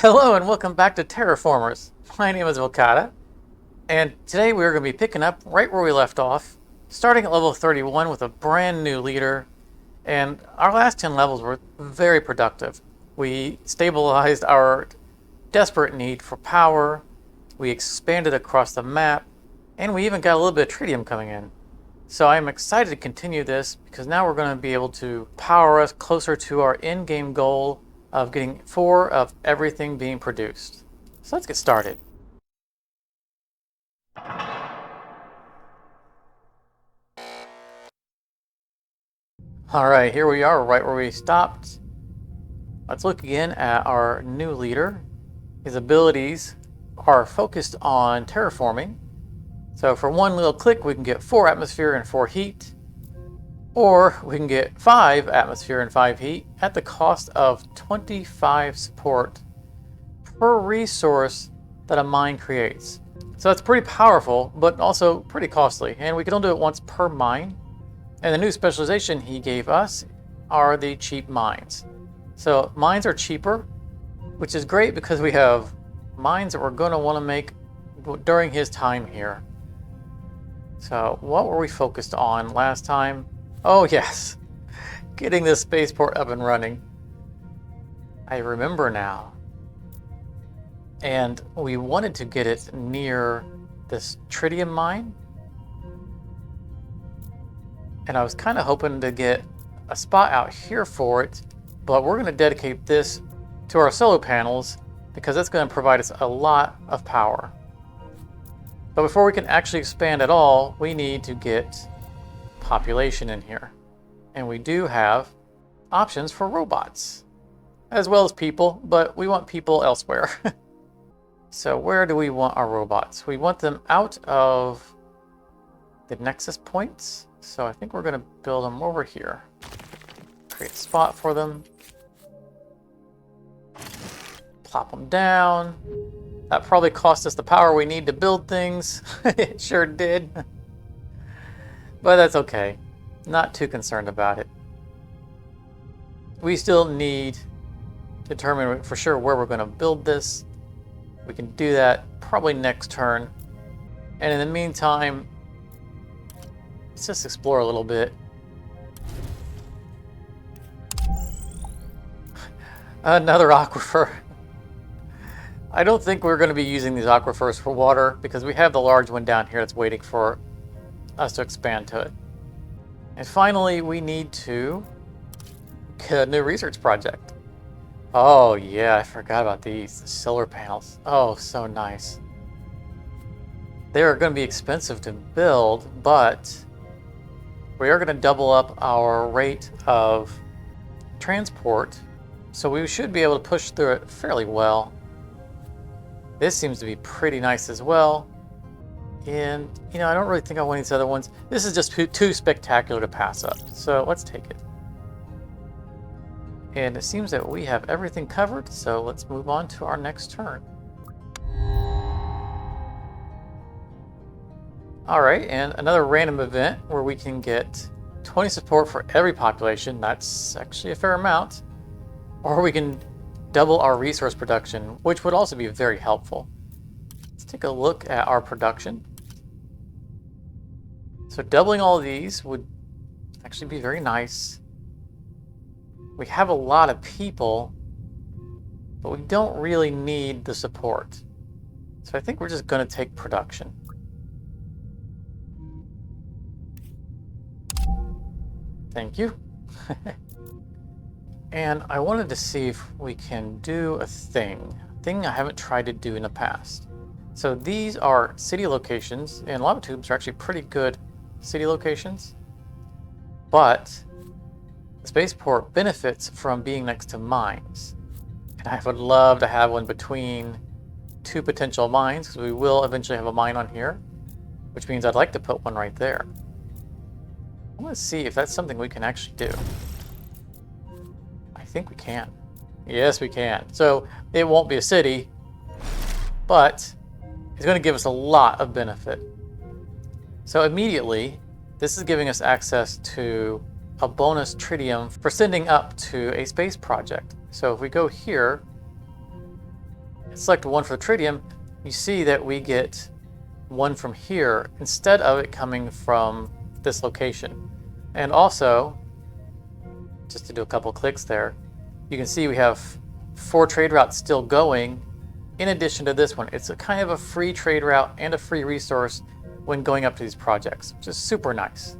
Hello and welcome back to Terraformers. My name is Volcata, and today we're going to be picking up right where we left off, starting at level 31 with a brand new leader, and our last 10 levels were very productive. We stabilized our desperate need for power, we expanded across the map, and we even got a little bit of tritium coming in. So I'm excited to continue this because now we're going to be able to power us closer to our in-game goal of getting 4 of everything being produced. So let's get started. Alright, here we are right where we stopped. Let's look again at our new leader. His abilities are focused on terraforming. So for one little click we can get 4 atmosphere and 4 heat. Or we can get 5 atmosphere and 5 heat at the cost of 25 support per resource that a mine creates. So that's pretty powerful, but also pretty costly. And we can only do it once per mine. And the new specialization he gave us are the cheap mines. So mines are cheaper, which is great because we have mines that we're going to want to make during his time here. So what were we focused on last time? Oh yes, getting this spaceport up and running. I remember now. And we wanted to get it near this tritium mine. And I was kind of hoping to get a spot out here for it, but we're going to dedicate this to our solar panels because that's going to provide us a lot of power. But before we can actually expand at all, we need to get population in here. And we do have options for robots, as well as people, but we want people elsewhere. So where do we want our robots? We want them out of the nexus points. So I think we're going to build them over here. Create a spot for them. Plop them down. That probably cost us the power we need to build things. It sure did. But that's okay. Not too concerned about it. We still need to determine for sure where we're going to build this. We can do that probably next turn. And in the meantime, let's just explore a little bit. Another aquifer. I don't think we're going to be using these aquifers for water because we have the large one down here that's waiting for us to expand to it. And finally, we need to get a new research project. Oh yeah, I forgot about these. The solar panels. Oh, so nice. They are going to be expensive to build, but we are going to double up our rate of transport, so we should be able to push through it fairly well. This seems to be pretty nice as well. And, you know, I don't really think I want these other ones. This is just too spectacular to pass up. So let's take it. And it seems that we have everything covered. So let's move on to our next turn. All right, and another random event where we can get 20 support for every population. That's actually a fair amount. Or we can double our resource production, which would also be very helpful. Let's take a look at our production. So doubling all of these would actually be very nice. We have a lot of people, but we don't really need the support. So I think we're just going to take production. Thank you. And I wanted to see if we can do a thing I haven't tried to do in the past. So these are city locations, and lava tubes are actually pretty good city locations, but the spaceport benefits from being next to mines. And I would love to have one between 2 potential mines, because we will eventually have a mine on here, which means I'd like to put one right there. I want to see if that's something we can actually do. I think we can. Yes, we can. So it won't be a city, but it's going to give us a lot of benefit. So immediately, this is giving us access to a bonus tritium for sending up to a space project. So if we go here, select one for the tritium, you see that we get one from here instead of it coming from this location. And also, just to do a couple clicks there, you can see we have 4 trade routes still going in addition to this one. It's a kind of a free trade route and a free resource when going up to these projects, which is super nice.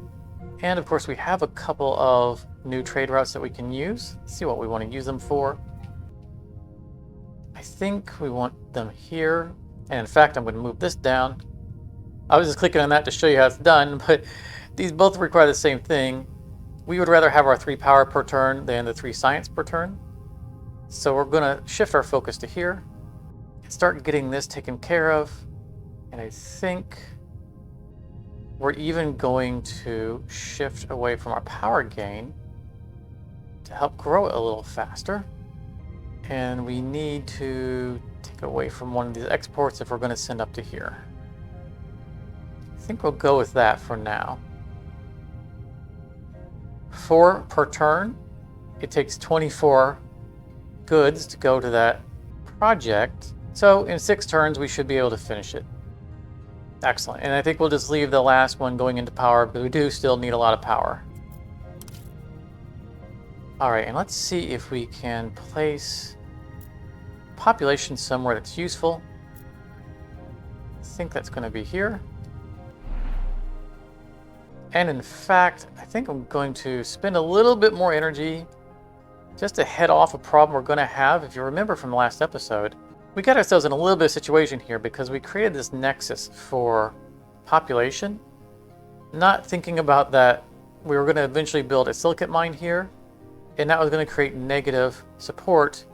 And of course we have a couple of new trade routes that we can use. Let's see what we want to use them for. I think we want them here. And in fact, I'm going to move this down. I was just clicking on that to show you how it's done, but these both require the same thing. We would rather have our 3 power per turn than the 3 science per turn. So we're going to shift our focus to here and start getting this taken care of. And I think we're even going to shift away from our power gain to help grow it a little faster. And we need to take away from one of these exports if we're going to send up to here. I think we'll go with that for now. 4 per turn. It takes 24 goods to go to that project. So in 6 turns, we should be able to finish it. Excellent. And I think we'll just leave the last one going into power, but we do still need a lot of power. All right, and let's see if we can place population somewhere that's useful. I think that's going to be here. And in fact, I think I'm going to spend a little bit more energy just to head off a problem we're going to have. If you remember from the last episode, we got ourselves in a little bit of situation here because we created this nexus for population, not thinking about that we were going to eventually build a silicate mine here, and that was going to create negative support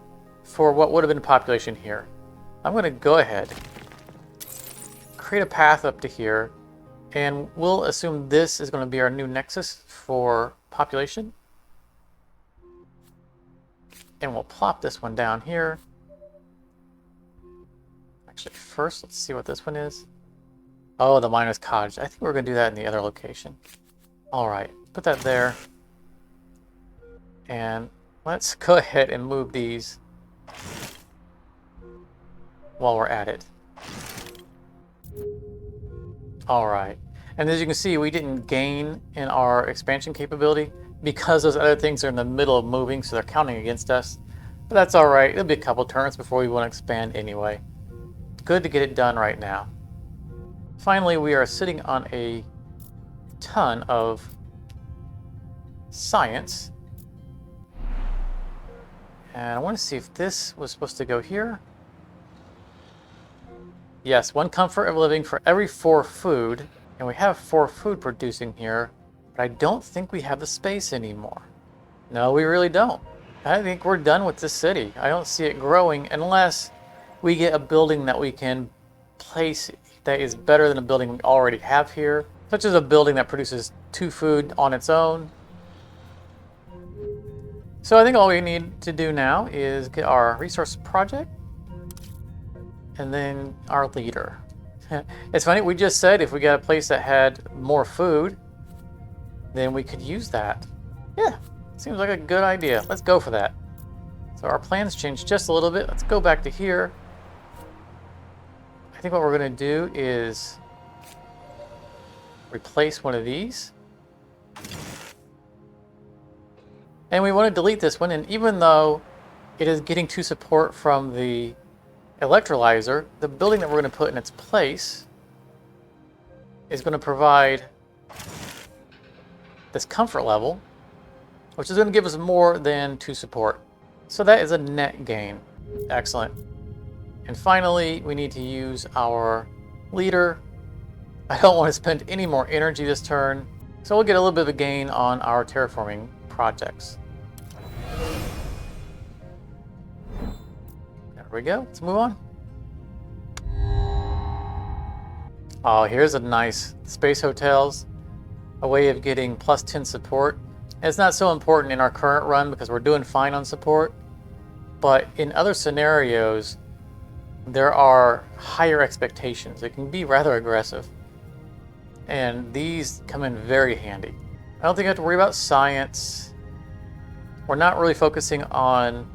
for what would have been population here. I'm going to go ahead, create a path up to here, and we'll assume this is going to be our new nexus for population. And we'll plop this one down here. Actually, first, let's see what this one is. Oh, the miner's cottage. I think we're going to do that in the other location. All right, put that there. And let's go ahead and move these while we're at it. All right. And as you can see, we didn't gain in our expansion capability because those other things are in the middle of moving, so they're counting against us. But that's all right. It'll be a couple turns before we want to expand anyway. Good to get it done right now. Finally, we are sitting on a ton of science. And I want to see if this was supposed to go here. Yes, 1 comfort of living for every 4 food. And we have 4 food producing here, but I don't think we have the space anymore. No, we really don't. I think we're done with this city. I don't see it growing unless we get a building that we can place that is better than a building we already have here, such as a building that produces 2 food on its own. So I think all we need to do now is get our resource project and then our leader. It's funny, we just said if we got a place that had more food, then we could use that. Yeah, seems like a good idea. Let's go for that. So our plans changed just a little bit. Let's go back to here. I think what we're going to do is replace one of these. And we want to delete this one, and even though it is getting 2 support from the electrolyzer, the building that we're going to put in its place is going to provide this comfort level, which is going to give us more than 2 support. So that is a net gain. Excellent. And finally, we need to use our leader. I don't want to spend any more energy this turn, so we'll get a little bit of a gain on our terraforming projects. There we go. Let's move on. Oh, here's a nice space hotels, a way of getting +10 support. And it's not so important in our current run because we're doing fine on support, but in other scenarios, there are higher expectations. It can be rather aggressive. And these come in very handy. I don't think I have to worry about science. We're not really focusing on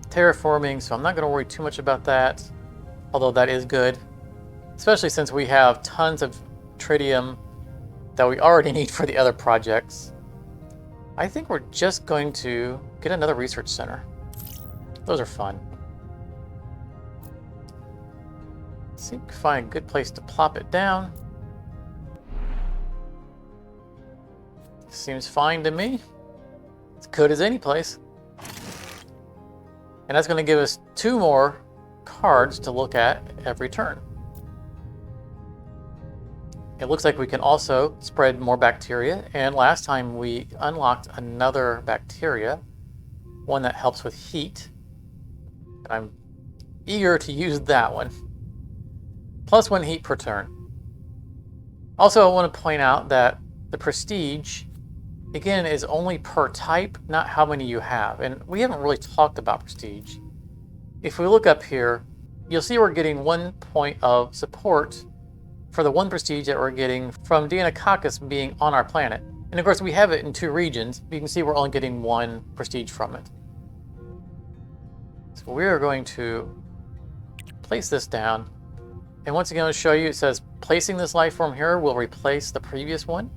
terraforming, so I'm not going to worry too much about that, although that is good, especially since we have tons of tritium that we already need for the other projects. I think we're just going to get another research center. Those are fun. Let's see if we can find a good place to plop it down. Seems fine to me. As good as any place. And that's going to give us 2 more cards to look at every turn. It looks like we can also spread more bacteria, and last time we unlocked another bacteria, one that helps with heat, and I'm eager to use that one. +1 heat per turn. Also, I want to point out that the prestige, again, is only per type, not how many you have, and we haven't really talked about prestige. If we look up here, you'll see we're getting 1 point of support for the 1 prestige that we're getting from Deinococcus being on our planet. And of course we have it in 2 regions, but you can see we're only getting 1 prestige from it. So we are going to place this down. And once again, I'll show you, it says placing this life form here will replace the previous one.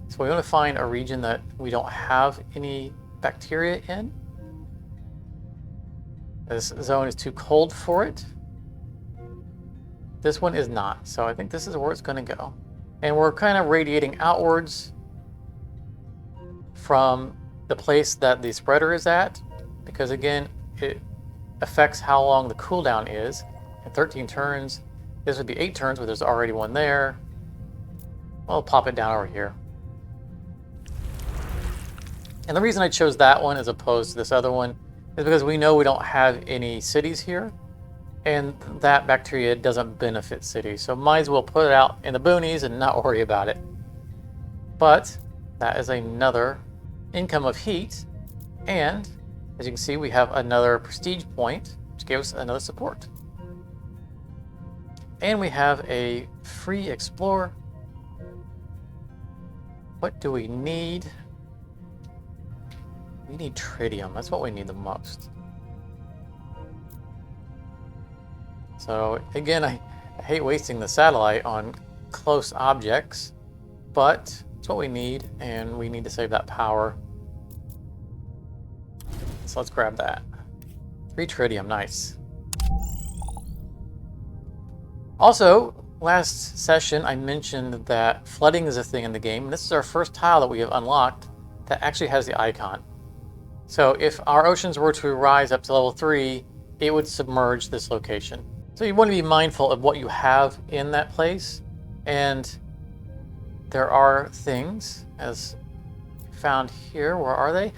So we want to find a region that we don't have any bacteria in. This zone is too cold for it. This one is not, so I think this is where it's going to go. And we're kind of radiating outwards from the place that the spreader is at, because again, it affects how long the cooldown is. At 13 turns, this would be 8 turns, but there's already one there. I'll pop it down over here. And the reason I chose that one as opposed to this other one is because we know we don't have any cities here. And that bacteria doesn't benefit cities, so might as well put it out in the boonies and not worry about it. But that is another income of heat, and as you can see, we have another prestige point, which gives us another support. And we have a free explore. What do we need? We need tritium. That's what we need the most. So again, I hate wasting the satellite on close objects, but it's what we need, and we need to save that power. So let's grab that. 3 tritium, nice. Also, last session I mentioned that flooding is a thing in the game. This is our first tile that we have unlocked that actually has the icon. So if our oceans were to rise up to level 3, it would submerge this location. So you want to be mindful of what you have in that place, and there are things, as found here, where are they?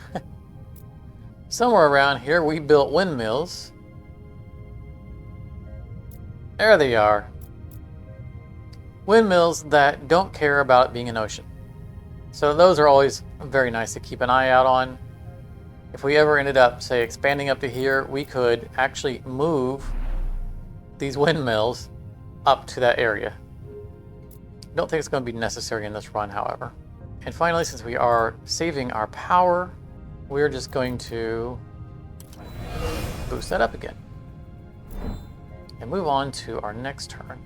Somewhere around here we built windmills. There they are. Windmills that don't care about it being an ocean. So those are always very nice to keep an eye out on. If we ever ended up, say, expanding up to here, we could actually move these windmills up to that area. Don't think it's going to be necessary in this run, however. And finally, since we are saving our power, we're just going to boost that up again and move on to our next turn.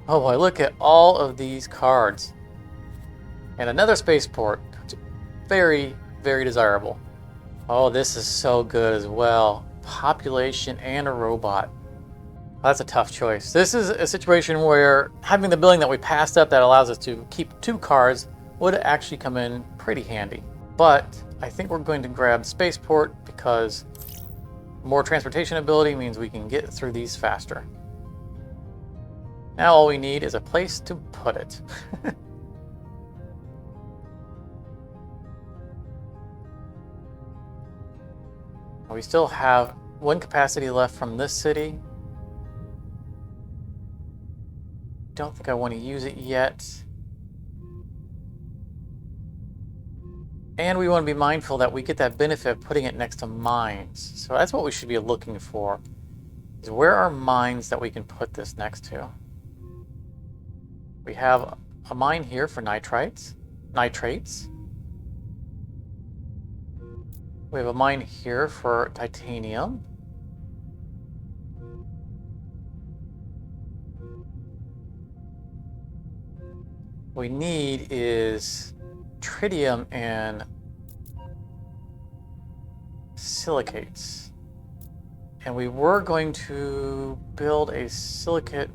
Oh boy, look at all of these cards. And another spaceport. Very, very desirable. Oh, this is so good as well. Population and a robot. That's a tough choice. This is a situation where having the building that we passed up that allows us to keep 2 cards would actually come in pretty handy. But I think we're going to grab Spaceport because more transportation ability means we can get through these faster. Now all we need is a place to put it. We still have 1 capacity left from this city. Don't think I want to use it yet. And we want to be mindful that we get that benefit of putting it next to mines. So that's what we should be looking for. Is where are mines that we can put this next to? We have a mine here for nitrates. We have a mine here for titanium. What we need is tritium and silicates. And we were going to build a silicate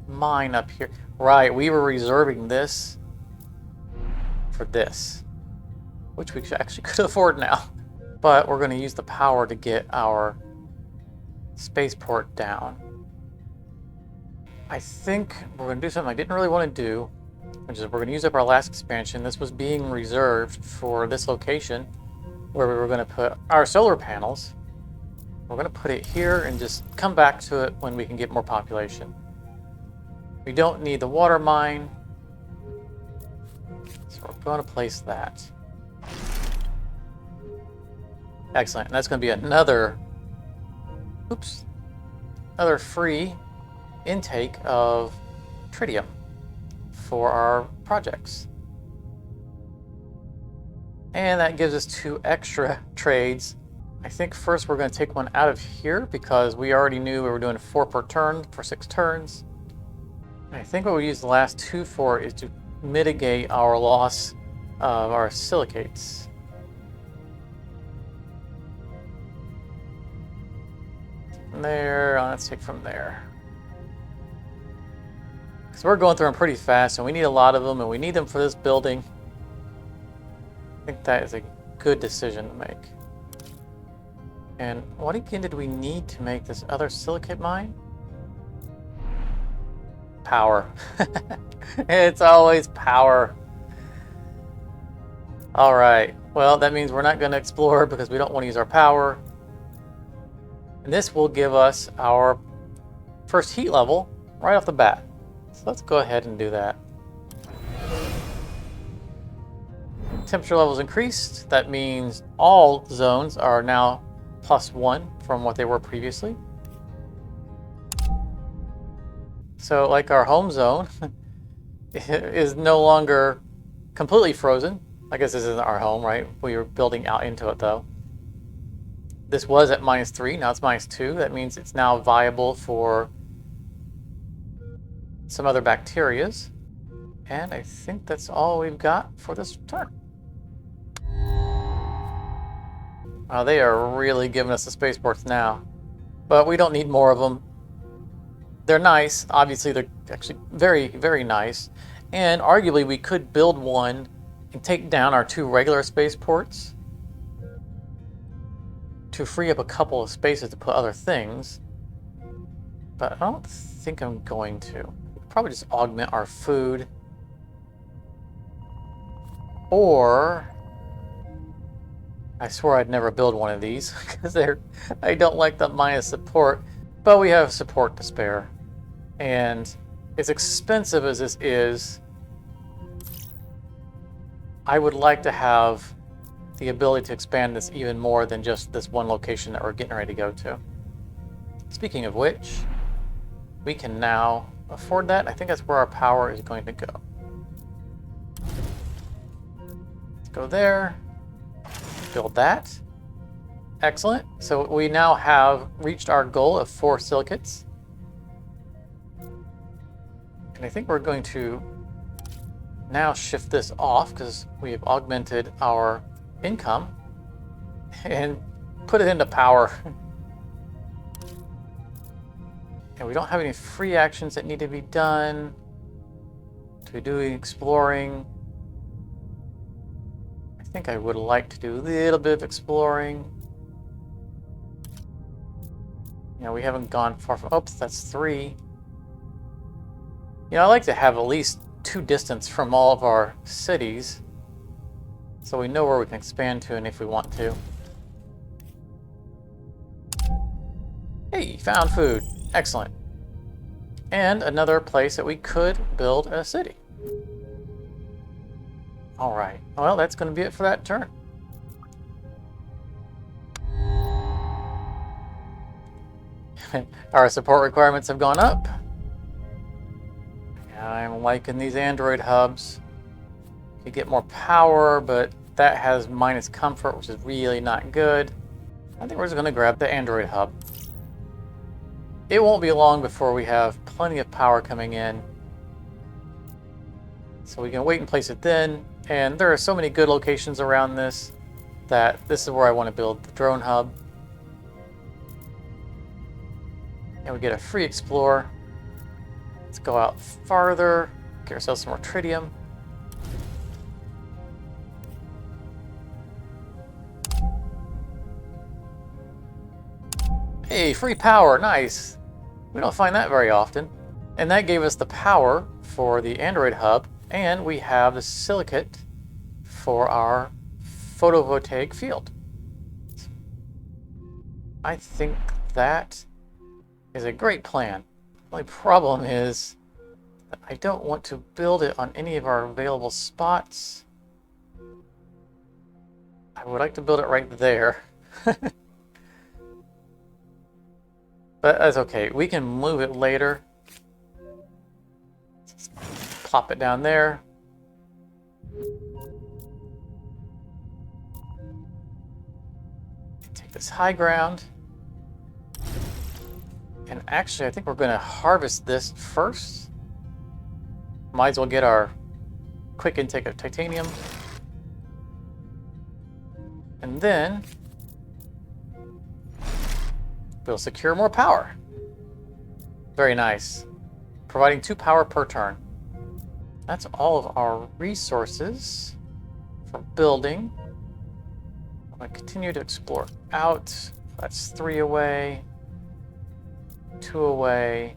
mine up here. Right, we were reserving this for this, which we actually could afford now. But we're going to use the power to get our spaceport down. I think we're going to do something I didn't really want to do, which is we're going to use up our last expansion. This was being reserved for this location where we were going to put our solar panels. We're going to put it here and just come back to it when we can get more population. We don't need the water mine, so we're going to place that. Excellent. And that's going to be another free intake of tritium for our projects. And that gives us 2 extra trades. I think first we're going to take one out of here because we already knew we were doing 4 per turn for 6 turns. And I think what we use the last 2 for is to mitigate our loss of our silicates. From there, let's take from there. Because we're going through them pretty fast and we need a lot of them and we need them for this building. I think that is a good decision to make. And what again did we need to make this other silicate mine? Power. It's always power. All right. Well, that means we're not going to explore because we don't want to use our power. And this will give us our first heat level right off the bat. So let's go ahead and do that. Temperature levels increased. That means all zones are now +1 from what they were previously. So like our home zone is no longer completely frozen. I guess this isn't our home, right? We were building out into it though. This was at -3, now it's -2. That means it's now viable for some other bacterias. And I think that's all we've got for this turn. Wow, they are really giving us the spaceports now. But we don't need more of them. They're nice. Obviously, they're actually very, very nice. And arguably, we could build one and take down our 2 regular spaceports to free up a couple of spaces to put other things. But I don't think I'm going to. Probably just augment our food. Or I swore I'd never build one of these because I don't like the minus support, but we have support to spare. And as expensive as this is, I would like to have the ability to expand this even more than just this one location that we're getting ready to go to. Speaking of which, we can now afford that. I think that's where our power is going to go. Let's go there. Build that. Excellent. So we now have reached our goal of 4 silicates. And I think we're going to now shift this off because we have augmented our income and put it into power. And we don't have any free actions that need to be done. To be doing exploring. I think I would like to do a little bit of exploring. You know, we haven't gone far from... Oops, that's 3. You know, I like to have at least 2 distance from all of our cities, so we know where we can expand to and if we want to. Hey, found food. Excellent. And another place that we could build a city. All right. Well, that's going to be it for that turn. Our support requirements have gone up. I'm liking these Android hubs. You get more power, but that has minus comfort, which is really not good. I think we're just going to grab the Android hub. It won't be long before we have plenty of power coming in. So we can wait and place it then. And there are so many good locations around this that this is where I want to build the drone hub. And we get a free explorer. Let's go out farther, get ourselves some more tritium. Hey, free power, nice. We don't find that very often. And that gave us the power for the Android hub, and we have the silicate for our photovoltaic field. I think that is a great plan. The only problem is that I don't want to build it on any of our available spots. I would like to build it right there. But that's okay. We can move it later. Just plop it down there. Take this high ground. And actually, I think we're going to harvest this first. Might as well get our quick intake of titanium. And then we'll secure more power. Very nice. Providing 2 power per turn. That's all of our resources for building. I'm going to continue to explore out. That's 3 away. 2 away.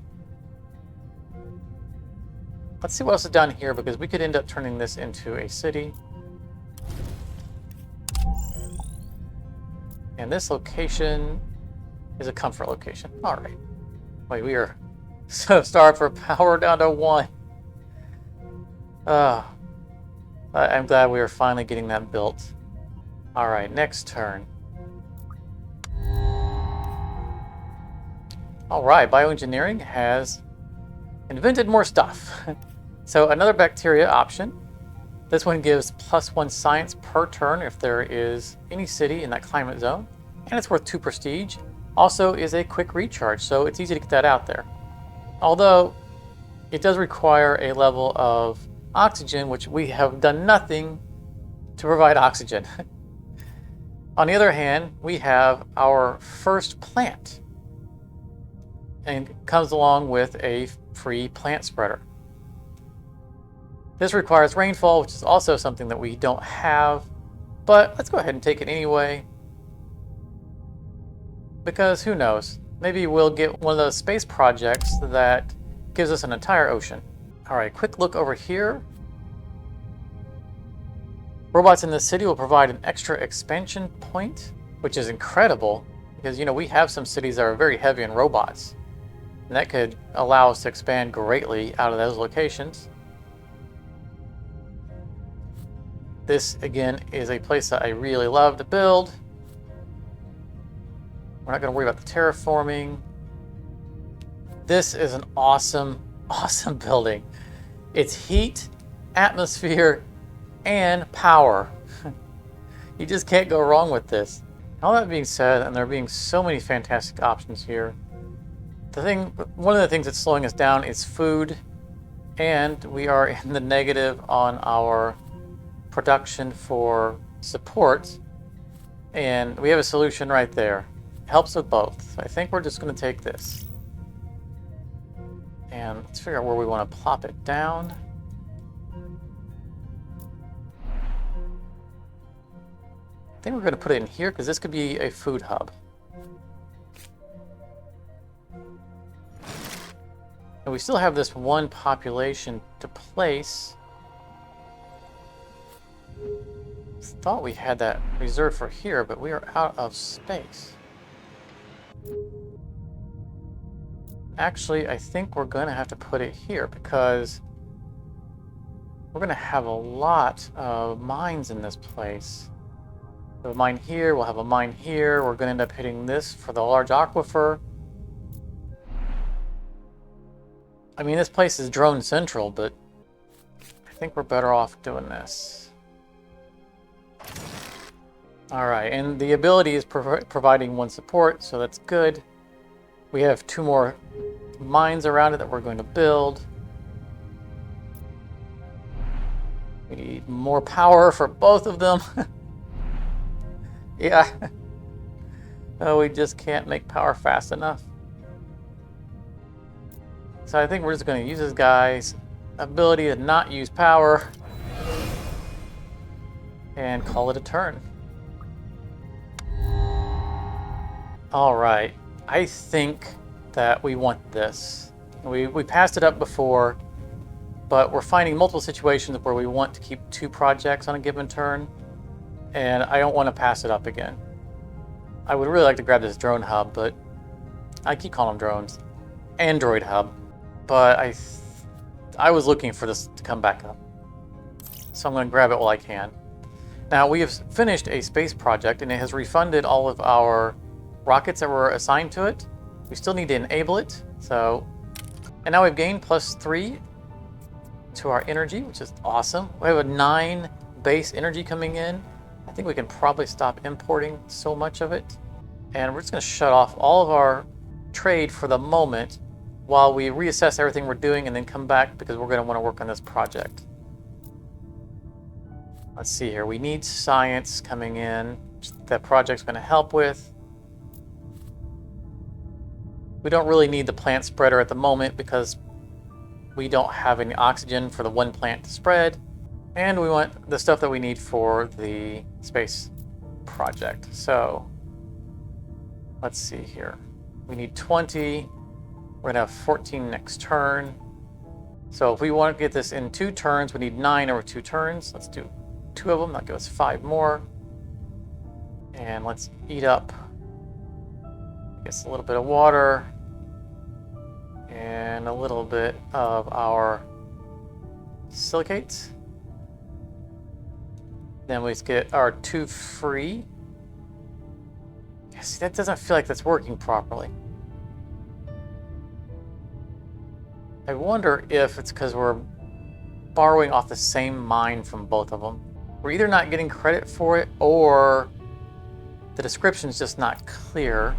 Let's see what else is down here, because we could end up turning this into a city. And this location is a comfort location. All right. Wait, we are so starved for power, down to 1. I'm glad we are finally getting that built. All right, next turn. All right, bioengineering has invented more stuff. So another bacteria option. This one gives +1 science per turn if there is any city in that climate zone. And it's worth 2 prestige. Also is a quick recharge, so it's easy to get that out there. Although it does require a level of oxygen, which we have done nothing to provide oxygen. On the other hand, we have our first plant, and it comes along with a free plant spreader. This requires rainfall, which is also something that we don't have, but let's go ahead and take it anyway. Because who knows, maybe we'll get one of those space projects that gives us an entire ocean. All right, quick look over here. Robots in the city will provide an extra expansion point, which is incredible because, you know, we have some cities that are very heavy in robots. And that could allow us to expand greatly out of those locations. This, again, is a place that I really love to build. We're not going to worry about the terraforming. This is an awesome, awesome building. It's heat, atmosphere, and power. You just can't go wrong with this. All that being said, and there being so many fantastic options here, one of the things that's slowing us down is food, and we are in the negative on our production for support, and we have a solution right there. Helps with both. I think we're just going to take this. And let's figure out where we want to plop it down. I think we're going to put it in here because this could be a food hub. And we still have this one population to place. Thought we had that reserved for here, but we are out of space. Actually, I think we're going to have to put it here because we're going to have a lot of mines in this place. We have a mine here, we'll have a mine here. We're going to end up hitting this for the large aquifer. I mean, this place is drone central, but I think we're better off doing this. All right, and the ability is providing 1 support, so that's good. We have 2 more mines around it that we're going to build. We need more power for both of them. Yeah. Oh, we just can't make power fast enough. So I think we're just going to use this guy's ability to not use power and call it a turn. All right, I think that we want this. We passed it up before, but we're finding multiple situations where we want to keep 2 projects on a given turn, and I don't want to pass it up again. I would really like to grab this drone hub, but I keep calling them drones. Android hub. But I was looking for this to come back up, so I'm going to grab it while I can. Now, we have finished a space project, and it has refunded all of our rockets that were assigned to it. We still need to enable it. So, and now we've gained +3 to our energy, which is awesome. We have a 9 base energy coming in. I think we can probably stop importing so much of it. And we're just going to shut off all of our trade for the moment while we reassess everything we're doing and then come back because we're going to want to work on this project. Let's see here. We need science coming in that project's going to help with. We don't really need the plant spreader at the moment because we don't have any oxygen for the 1 plant to spread. And we want the stuff that we need for the space project. So let's see here. We need 20. We're going to have 14 next turn. So if we want to get this in 2 turns, we need 9 over 2 turns. Let's do 2 of them. That'll give us 5 more. And let's eat up, I guess, a little bit of water and a little bit of our silicates. Then we get our 2 free. Yeah, see, that doesn't feel like that's working properly. I wonder if it's because we're borrowing off the same mine from both of them. We're either not getting credit for it or the description's just not clear.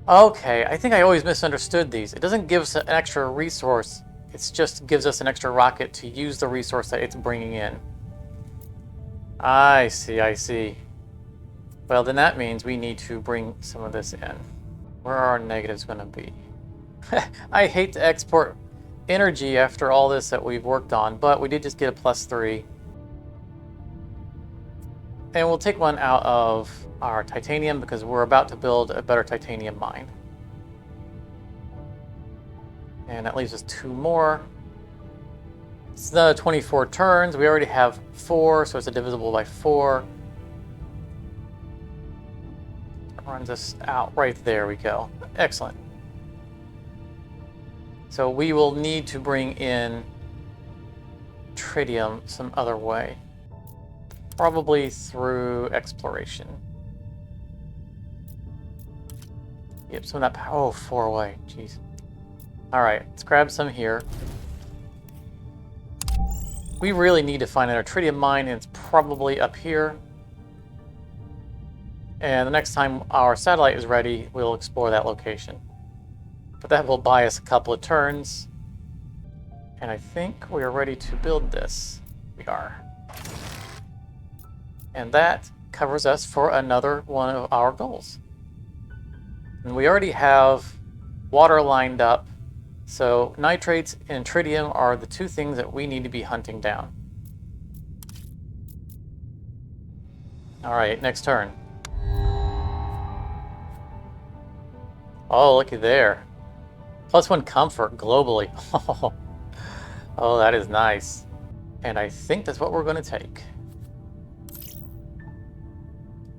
Okay, I think I always misunderstood these. It doesn't give us an extra resource. It just gives us an extra rocket to use the resource that it's bringing in. I see, I see. Well, then that means we need to bring some of this in. Where are our negatives going to be? I hate to export energy after all this that we've worked on, but we did just get a +3. And we'll take 1 out of our titanium because we're about to build a better titanium mine. And that leaves us 2 more. It's another 24 turns. We already have 4, so it's a divisible by 4. That runs us out right there. We go. Excellent. So we will need to bring in tritium some other way. Probably through exploration. Yep, some of that power. Oh, 4 away. Jeez. Alright, let's grab some here. We really need to find an tritium mine, and it's probably up here. And the next time our satellite is ready, we'll explore that location. But that will buy us a couple of turns. And I think we are ready to build this. We are. And that covers us for another one of our goals. And we already have water lined up. So nitrates and tritium are the 2 things that we need to be hunting down. All right, next turn. Oh, looky there. +1 comfort globally. Oh, that is nice. And I think that's what we're going to take.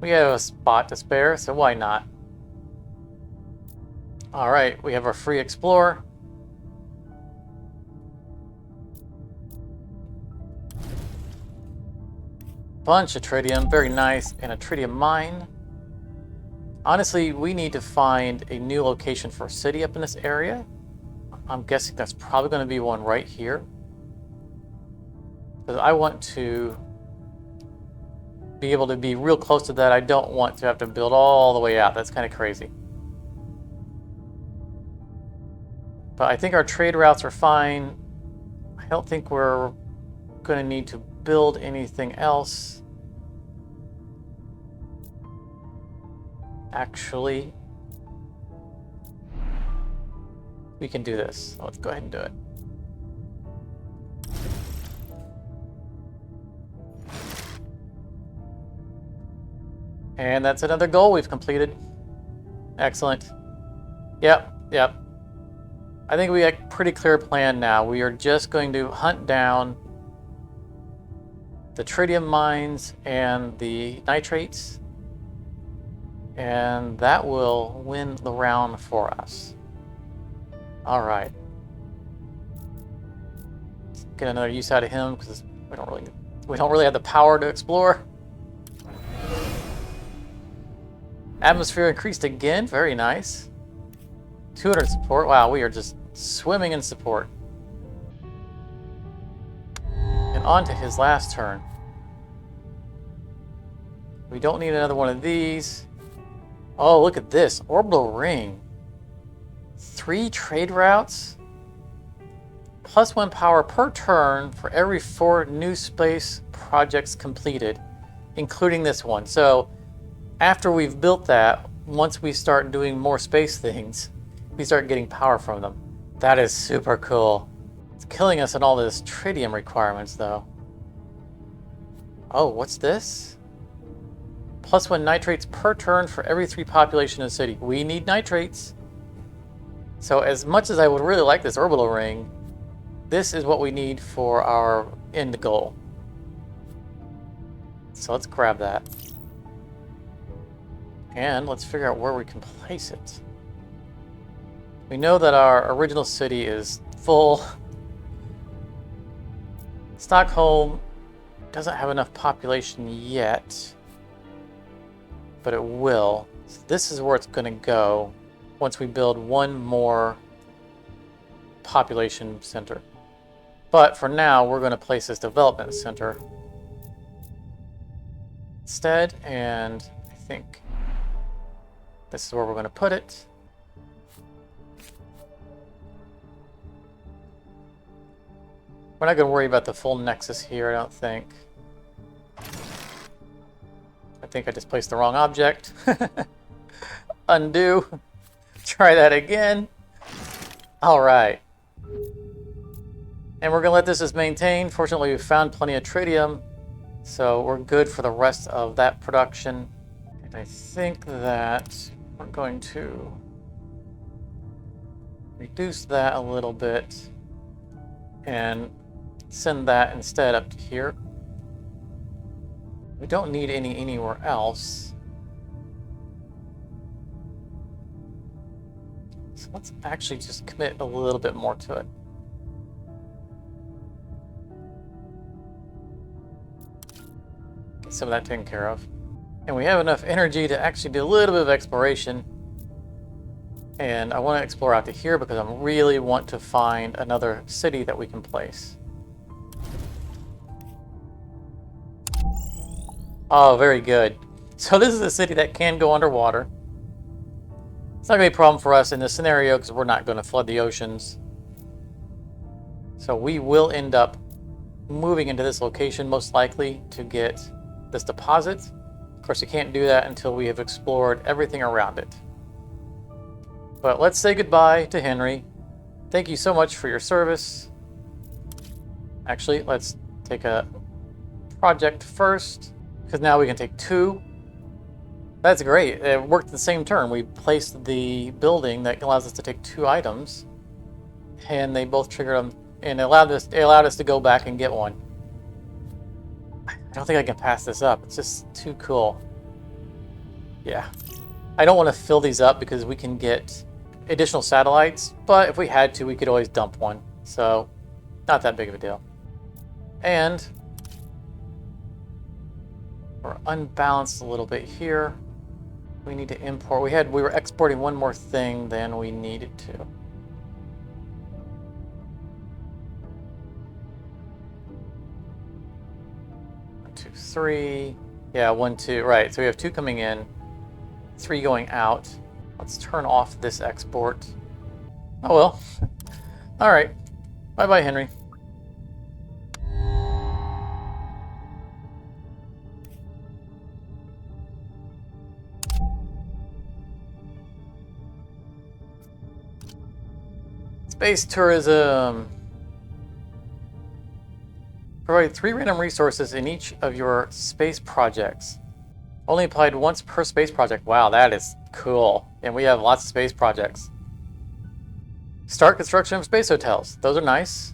We have a spot to spare, so why not? All right, we have our free explorer. Bunch of tritium, very nice, and a tritium mine. Honestly, we need to find a new location for a city up in this area. I'm guessing that's probably going to be one right here. Because I want to be able to be real close to that. I don't want to have to build all the way out. That's kind of crazy. But I think our trade routes are fine. I don't think we're going to need to build anything else. Actually, we can do this. Let's go ahead and do it. And that's another goal we've completed. Excellent. Yep. I think we have a pretty clear plan now. We are just going to hunt down the tritium mines and the nitrates, and that will win the round for us. All right. Let's get another use out of him because we don't really have the power to explore. Atmosphere increased again. Very nice. 200 support. Wow, we are just swimming in support. And on to his last turn. We don't need another one of these. Oh, look at this. Orbital ring. 3 trade routes. +1 power per turn for every 4 new space projects completed, including this one. So after we've built that, once we start doing more space things, we start getting power from them. That is super cool. It's killing us in all this tritium requirements, though. Oh, what's this? +1 nitrates per turn for every 3 population in the city. We need nitrates. So as much as I would really like this orbital ring, this is what we need for our end goal. So let's grab that. And let's figure out where we can place it. We know that our original city is full. Stockholm doesn't have enough population yet, but it will. So this is where it's going to go once we build one more population center. But for now, we're going to place this development center instead, and I think this is where we're going to put it. We're not going to worry about the full nexus here, I don't think. I think I just placed the wrong object. Undo. Try that again. All right. And we're going to let this as maintained. Fortunately, we found plenty of tritium, so we're good for the rest of that production. And I think that we're going to reduce that a little bit and send that instead up to here. We don't need any anywhere else. So let's actually just commit a little bit more to it. Get some of that taken care of. And we have enough energy to actually do a little bit of exploration. And I want to explore out to here because I really want to find another city that we can place. Oh, very good. So this is a city that can go underwater. It's not going to be a problem for us in this scenario because we're not going to flood the oceans. So we will end up moving into this location most likely to get this deposit. Of course, you can't do that until we have explored everything around it. But let's say goodbye to Henry. Thank you so much for your service. Actually, let's take a project first, because now we can take 2. That's great. It worked the same turn. We placed the building that allows us to take 2 items, and they both triggered them, and it allowed us to go back and get one. I don't think I can pass this up. It's just too cool. Yeah. I don't want to fill these up because we can get additional satellites, but if we had to, we could always dump one. So, not that big of a deal. And we're unbalanced a little bit here. We need to import. We were exporting one more thing than we needed to. 3. Yeah, 1, 2. Right, so we have 2 coming in, 3 going out. Let's turn off this export. Oh well. All right. Bye-bye, Henry. Space tourism. Provide 3 random resources in each of your space projects. Only applied once per space project. Wow, that is cool. And we have lots of space projects. Start construction of space hotels. Those are nice.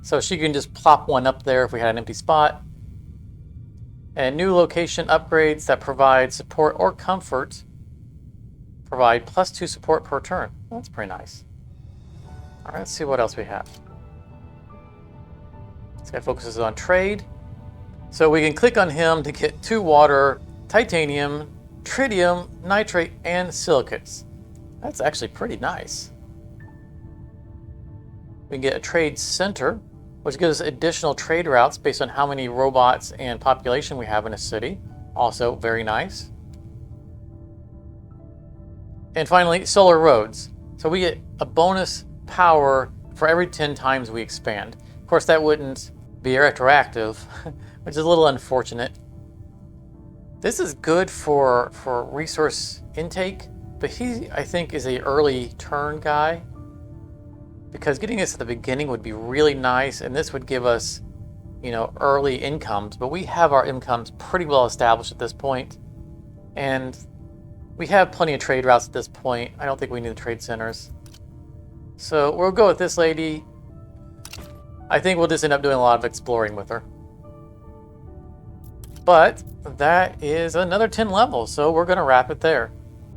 So she can just plop one up there if we had an empty spot. And new location upgrades that provide support or comfort. Provide +2 support per turn. That's pretty nice. All right, let's see what else we have. This guy focuses on trade. So we can click on him to get 2 water, titanium, tritium, nitrate, and silicates. That's actually pretty nice. We can get a trade center, which gives us additional trade routes based on how many robots and population we have in a city. Also very nice. And finally, solar roads. So we get a bonus power for every 10 times we expand. Of course, that wouldn't be retroactive, which is a little unfortunate. This is good for resource intake, but he, I think, is a early turn guy, because getting this at the beginning would be really nice, and this would give us, you know, early incomes. But we have our incomes pretty well established at this point, and we have plenty of trade routes at this point. I don't think we need the trade centers. So we'll go with this lady. I think we'll just end up doing a lot of exploring with her. But that is another 10 levels, so we're going to wrap it there.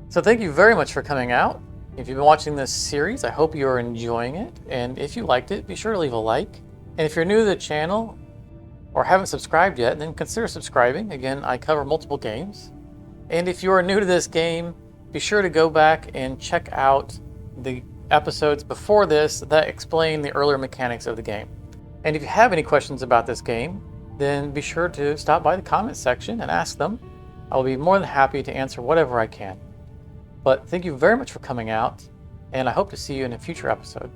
So thank you very much for coming out. If you've been watching this series, I hope you're enjoying it. And if you liked it, be sure to leave a like. And if you're new to the channel or haven't subscribed yet, then consider subscribing. Again, I cover multiple games. And if you are new to this game, be sure to go back and check out the episodes before this that explain the earlier mechanics of the game. And if you have any questions about this game, then be sure to stop by the comments section and ask them. I'll be more than happy to answer whatever I can. But thank you very much for coming out, and I hope to see you in a future episode.